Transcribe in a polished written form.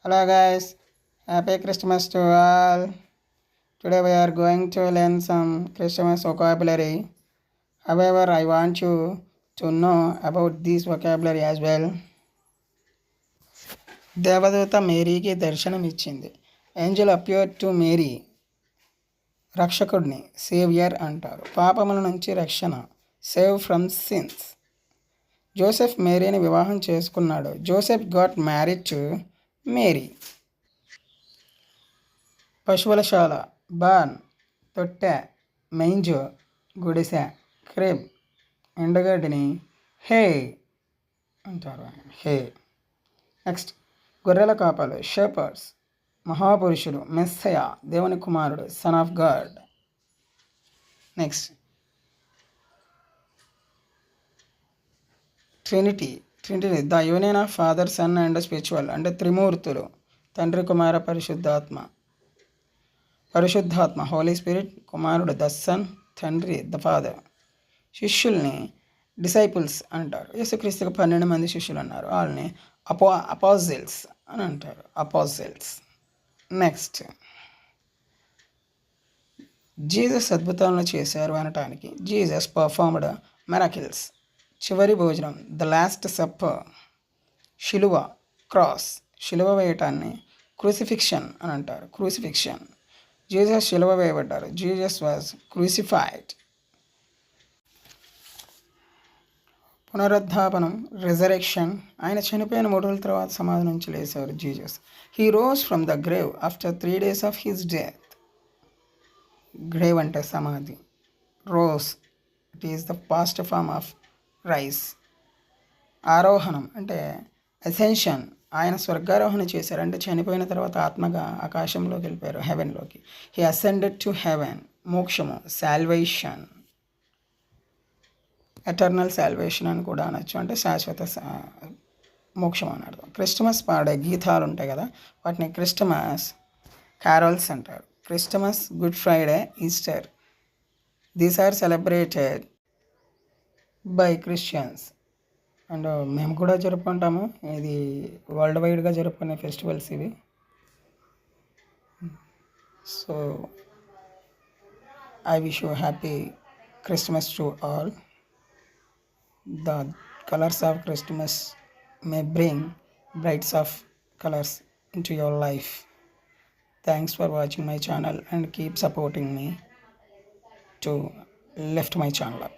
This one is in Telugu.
Hello guys, happy Christmas to all. Today we are going to learn some Christmas vocabulary. However, I want you to know about this vocabulary as well. దేవదూత మేరీకి దర్శనం ఇచ్చింది. Angel appeared to Mary. రక్షకుడిని సేవియర్ అంటారు. పాపముల నుంచి రక్షణ, సేవ్ ఫ్రమ్ సిన్స్. జోసెఫ్ మేరీని వివాహం చేసుకున్నాడు. Joseph got married to Mary. పశువులశాల, బార్న్, తొట్టె, మెయింజో, గుడిసె, క్రిబ్, ఎండుగడ్డిని హే అంటారు. హే. నెక్స్ట్, గొర్రెల కాపలు, షెపర్డ్స్, మహాపురుషుడు, మెస్సయ, దేవుని కుమారుడు, son of God. Next, Trinity. Trinity the union of father, son and spiritual, అంటే త్రిమూర్తులు, తండ్రి, కుమార, పరిశుద్ధాత్మ. పరిశుద్ధాత్మ హోలీ స్పిరిట్, కుమారుడు ద సన్, తండ్రి ద ఫాదర్. శిష్యుల్ని డిసైపుల్స్ అంటారు. యేసుక్రీస్తుకు 12 మంది శిష్యులు అన్నారు. వాళ్ళని అపోజిల్స్ అని అంటారు. అపోజిల్స్. నెక్స్ట్, జీసస్ అద్భుతాలను చేశారు అనటానికి జీసస్ పర్ఫార్మ్డ్ మిరకిల్స్. చివరి భోజనం, ద లాస్ట్ సప్పర్. శిలువ, క్రాస్. శిలువ వేయటాన్ని క్రూసిఫిక్షన్ అని అంటారు. క్రూసిఫిక్షన్. జీసస్ శిలువ వేయబడ్డారు. Jesus was crucified. పునరుద్ధాపనం, రిజరెక్షన్. ఆయన చనిపోయిన 3 రోజుల తర్వాత సమాధి నుంచి లేచారు Jesus. He rose from the grave after 3 days of his death. Grave అంటే సమాధి. Rose, it is the past form of rise. ఆరోహణం అంటే అసెన్షన్. ఆయన స్వర్గారోహణ చేశారు, అంటే చనిపోయిన తర్వాత ఆత్మగా ఆకాశంలోకి వెళ్ళిపోయారు, హెవెన్లోకి. He ascended to heaven. మోక్షము, సాల్వేషన్. ఎటర్నల్ సాల్వేషన్ అని కూడా అనొచ్చు, అంటే శాశ్వత మోక్షం అని అర్థం. క్రిస్టమస్ పాడే గీతాలు ఉంటాయి కదా, వాటిని క్రిస్టమస్ క్యారల్స్ అంటారు. Christmas, Good Friday, Easter, these are celebrated by Christians. And మేము కూడా జరుపుకుంటాము. ఇది వరల్డ్ వైడ్గా జరుపుకునే ఫెస్టివల్స్ ఇవి. So I wish you happy Christmas to all. The colors of Christmas may bring brights of colors into your life. Thanks for watching my channel and keep supporting me to lift my channel up.